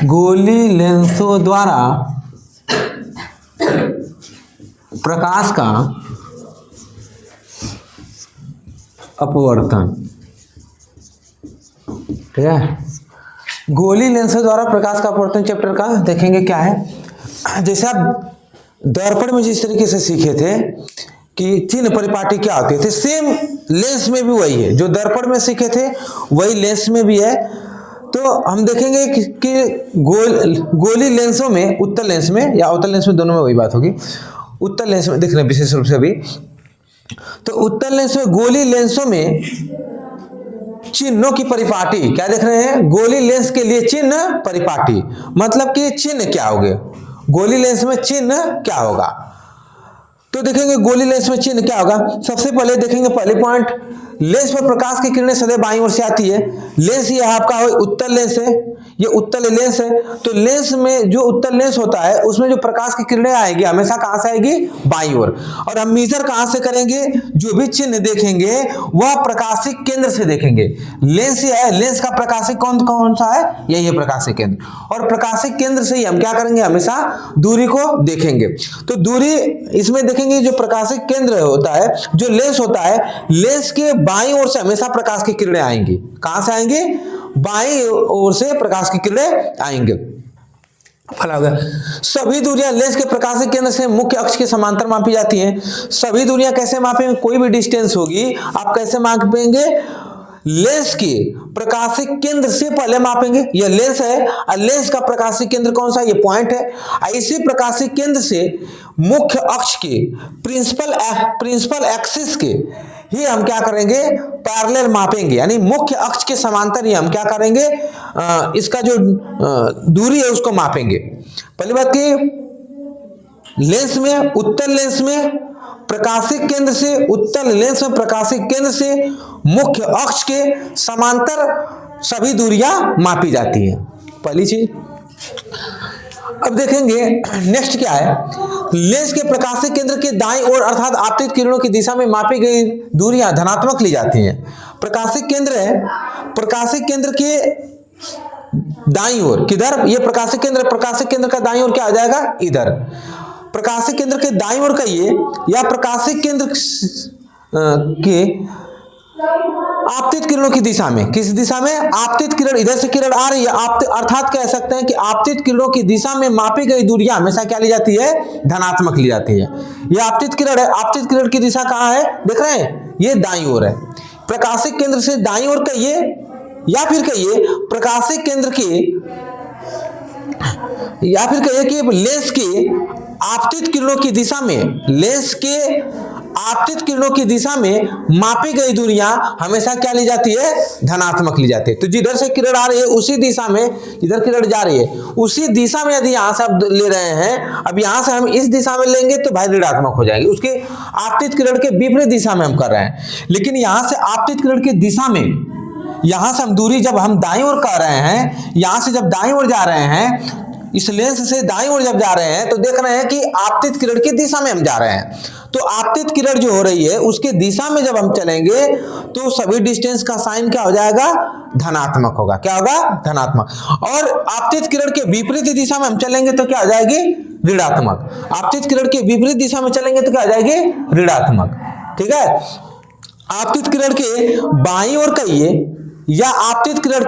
गोली लेंसों द्वारा प्रकाश का अपवर्तन, ठीक है। गोली लेंसों द्वारा प्रकाश का अपवर्तन चैप्टर का देखेंगे क्या है। जैसे आप दर्पण में जिस तरीके से सीखे थे कि चिन्ह परिपाटी क्या होते थे, सेम लेंस में भी वही है। जो दर्पण में सीखे थे वही लेंस में भी है। तो हम देखेंगे कि गोली लेंसों में, उत्तल लेंस में या अवतल लेंस में, दोनों में वही बात होगी। उत्तल लेंस में देख रहे हैं विशेष रूप से अभी, तो उत्तल लेंस में, गोली लेंसों में चिन्हों की परिपाटी क्या देख रहे हैं, गोली लेंस के लिए चिन्ह परिपाटी, मतलब कि चिन्ह क्या होंगे, गोली लेंस में चिन्ह क्या होगा। तो देखेंगे गोली लेंस में चिन्ह क्या होगा। सबसे पहले देखेंगे पहले पॉइंट, लेंस पर प्रकाश की किरणें सदैव बाईं ओर से आती है। लेंस ये आपका उत्तल लेंस है, ये उत्तल लेंस है। तो लेंस में जो उत्तल लेंस होता है उसमें जो प्रकाश की किरणें आएगी हमेशा कहां से आएगी, बाईं ओर। और हम मेजर कहां से करेंगे, जो भी चिन्ह देखेंगे वह प्रकाशिक केंद्र से देखेंगे। लेंस ये है, लेंस का प्रकाशिक कौन सा है, यही है प्रकाशिक केंद्र। और प्रकाशिक केंद्र से ही हम क्या करेंगे, हमेशा दूरी को देखेंगे। तो दूरी इसमें देखेंगे, जो प्रकाशिक केंद्र होता है, जो लेंस होता है, लेंस के बाईं ओर से हमेशा प्रकाश की किरणें आएंगी। कहां से आएंगी, बाईं ओर से प्रकाश की किरणें आएंगे। सभी दूरियां लेंस के प्रकाशिक केंद्र से मुख्य अक्ष के समांतर मापी जाती हैं। सभी दूरियां कैसे मापेंगे, कोई भी डिस्टेंस होगी आप कैसे मापेंगे, लेंस के प्रकाशिक केंद्र से पहले मापेंगे। यह लेंस है और लेंस का प्रकाशिक केंद्र कौन सा, ये पॉइंट है। इसी प्रकाशिक केंद्र से मुख्य अक्ष के प्रिंसिपल एक्सिस के ही हम क्या करेंगे, पैरेलल मापेंगे, यानी मुख्य अक्ष के समांतर ही हम क्या करेंगे, इसका जो दूरी है उसको मापेंगे। पहली बात की लेंस में, उत्तल लेंस में प्रकाशिक केंद्र से, उत्तल लेंस में प्रकाशिक केंद्र से मुख्य अक्ष के समांतर सभी दूरियां मापी जाती हैं, पहली चीज। अब देखेंगे नेक्स्ट क्या है, लेंस के प्रकाशिक केंद्र के दाईं ओर अर्थात आपतित किरणों की दिशा में मापी गई दूरियां धनात्मक ली जाती हैं। प्रकाशिक केंद्र है, प्रकाशिक केंद्र के दाईं ओर किधर, ये प्रकाशिक केंद्र का दाईं ओर क्या आ जाएगा, इधर। प्रकाशिक केंद्र के दाईं ओर का ये, या प्रकाशिक केंद्र के आपतित किरणों की दिशा में, किस दिशा में, आपतित किरण, इधर से किरण आ रही है, अर्थात कह सकते हैं कि आपतित किरणों की दिशा में मापी गई दूरियां हमेशा क्या ली जाती है, धनात्मक ली जाती है। यह आपतित किरण है, आपतित किरण की दिशा कहां है, देख रहे हैं, ये दाईं ओर है। प्रकाशिक केंद्र से दाईं ओर कहिए, या फिर कहिए प्रकाशिक केंद्र के, या फिर कहिए कि लेंस के आपतित किरणों की दिशा में, लेंस के आपतित किरणों की दिशा में मापी गई दूरियां हमेशा क्या ली जाती है, धनात्मक ली जाती है। तो जिधर से किरण आ रही है उसी दिशा में, जिधर किरण जा रही है उसी दिशा में यदि यहां से आप ले रहे हैं, अब यहां से हम इस दिशा में लेंगे तो भाई ऋणात्मक हो जाएगी, उसके आपतित किरण के विपरीत दिशा में हम कर रहे हैं। लेकिन यहां से आपतित किरण की दिशा में, यहां से हम दूरी जब हम दाईं ओर कर रहे हैं, यहां से जब दाईं ओर जा रहे हैं, इस लेंस से दाईं ओर जब जा रहे हैं तो देख रहे हैं कि आपतित किरण की दिशा में हम जा रहे हैं। तो आपतित किरण जो हो रही है उसके दिशा में जब हम चलेंगे तो सभी डिस्टेंस का साइन क्या हो जाएगा, धनात्मक होगा। क्या होगा, धनात्मक। और आपतित किरण के विपरीत दिशा में हम चलेंगे तो क्या हो जाएगी, ऋणात्मक। आपतित किरण के विपरीत दिशा में चलेंगे तो क्या हो जाएगी, ऋणात्मक। ठीक है। आपतित किरण के बाईं ओर कहिए, या आपतित किरण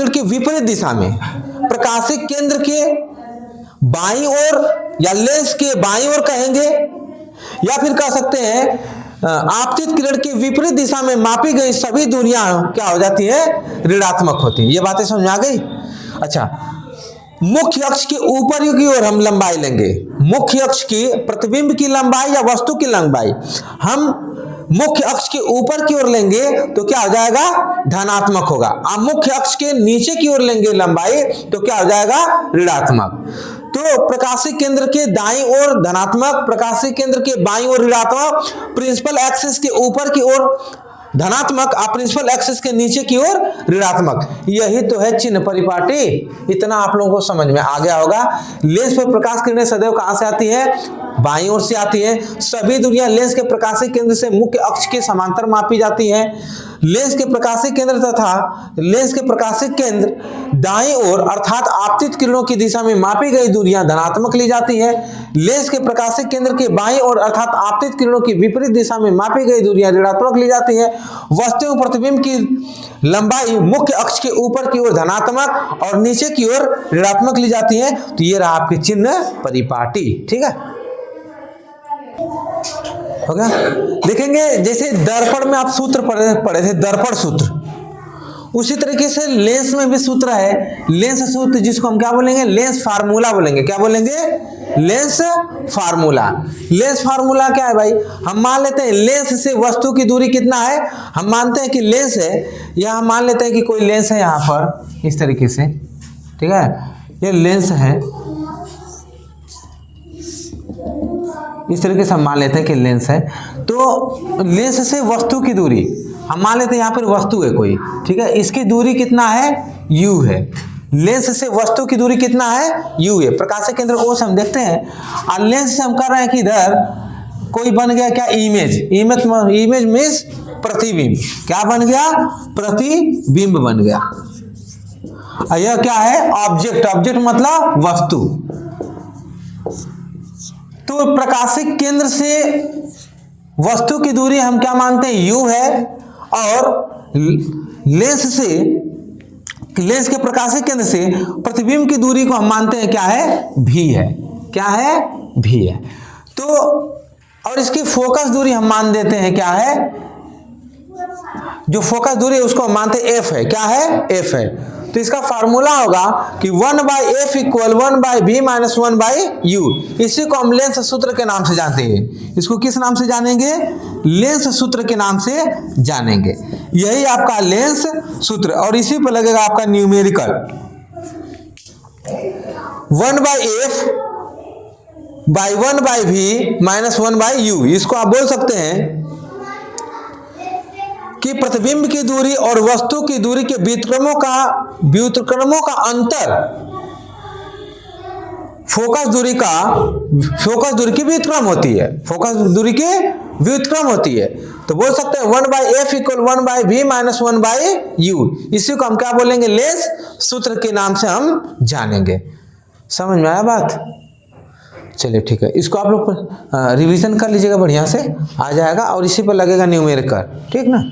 के विपरीत दिशा में, प्रकाशिक केंद्र के बाईं ओर या लेंस के बाईं ओर कहेंगे, या फिर कह सकते हैं आपतित किरण के विपरीत दिशा में मापी गई सभी दूरियां क्या हो जाती है, ऋणात्मक होती है। ये बातें समझ में आ गई। अच्छा, मुख्य अक्ष के ऊपर की ओर हम लंबाई लेंगे, मुख्य अक्ष की प्रतिबिंब की लंबाई या वस्तु की लंबाई हम मुख्य अक्ष के ऊपर की ओर लेंगे तो क्या हो जाएगा, धनात्मक होगा। आप मुख्य अक्ष के नीचे की ओर लेंगे लंबाई तो क्या हो जाएगा, ऋणात्मक। तो प्रकाशिक केंद्र के दाईं ओर धनात्मक, प्रकाशिक केंद्र के बाईं ओर ऋणात्मक, प्रिंसिपल एक्सिस के ऊपर की ओर धनात्मक, आप प्रिंसिपल एक्सिस के नीचे की ओर ऋणात्मक। यही तो है चिन्ह परिपाटी। इतना आप लोगों को समझ में आ गया होगा। लेंस पर प्रकाश किरणें सदैव कहां से आती है, बाईं ओर से आती है। सभी दूरियां लेंस के प्रकाशीय केंद्र से मुख्य अक्ष के समांतर मापी जाती है। लेंस के प्रकाशीय केंद्र तथा लेंस के प्रकाशीय केंद्र दाईं ओर अर्थात आपतित किरणों की दिशा में मापी गई दूरियां धनात्मक ली जाती है। लेंस के प्रकाशीय केंद्र के बाईं ओर अर्थात आपतित किरणों की विपरीत दिशा में मापी गई दूरियां ऋणात्मक ली जाती है। वस्तु एवं प्रतिबिंब की लंबाई मुख्य अक्ष के ऊपर की ओर धनात्मक और नीचे की ओर ऋणात्मक ली जाती है। तो ये रहा आपके चिन्ह परिपाटी। ठीक है, हो गया। देखेंगे जैसे दर्पण में आप सूत्र पढ़े थे, दर्पण सूत्र, उसी तरीके से लेंस में भी सूत्र है, लेंस सूत्र, जिसको हम क्या बोलेंगे, लेंस फार्मूला बोलेंगे। क्या बोलेंगे? Lens formula. लेंस फार्मूला क्या है भाई? हम मान लेते हैं लेंस से वस्तु की दूरी कितना है, हम मानते हैं कि लेंस है, या हम मान लेते हैं कि कोई लेंस है यहाँ पर इस तरीके से, ठीक है, ये लेंस है, इस तरीके से हम मान लेते हैं कि लेंस है। तो लेंस से वस्तु की दूरी हम मान लेते हैं, यहाँ पर वस्तु है कोई, ठीक है, इसकी दूरी कितना है, u है। लेंस से वस्तु की दूरी कितना है, u है। प्रकाशीय केंद्र O से हम देखते हैं, और लेंस से हम कर रहे हैं कि इधर कोई बन गया क्या, इमेज। इमेज मीन्स प्रतिबिंब। क्या बन गया? प्रतिबिंब बन गया। और यह क्या है? ऑब्जेक्ट। ऑब्जेक्ट मतलब वस्तु। तो प्रकाशिक केंद्र से वस्तु की दूरी हम क्या मानते हैं, u है, और लेंस के प्रकाशिक केंद्र से प्रतिबिंब की दूरी को हम मानते हैं क्या है, v है। क्या है? v है। तो और इसकी फोकस दूरी हम मान देते हैं क्या है, जो फोकस दूरी है उसको हम मानते हैं f है। क्या है? f है। तो इसका फार्मूला होगा कि 1/f equal 1/v minus 1/u। इसी को हम लेंस सूत्र के नाम से जानते हैं। इसको किस नाम से जानेंगे? लेंस सूत्र के नाम से जानेंगे। यही आपका लेंस सूत्र, और इसी पर लगेगा आपका numerical 1/f by 1/v minus 1/u। इसको आप बोल सकते हैं कि प्रतिबिंब की दूरी और वस्तु की दूरी के व्युत्क्रमों का अंतर फोकस दूरी की व्युत्क्रम होती है। फोकस दूरी की व्युत्क्रम होती है। तो बोल सकते हैं 1/f equal 1/v minus 1/u। इसी को हम क्या बोलेंगे, लेंस सूत्र के नाम से हम जानेंगे। समझ में आया बात? चलिए ठीक है, इसको आप लोग रिवीजन कर लीजिएगा, बढ़िया से आ जाएगा, और इसी पर लगेगा न्यूमेरिकल। ठीक ना।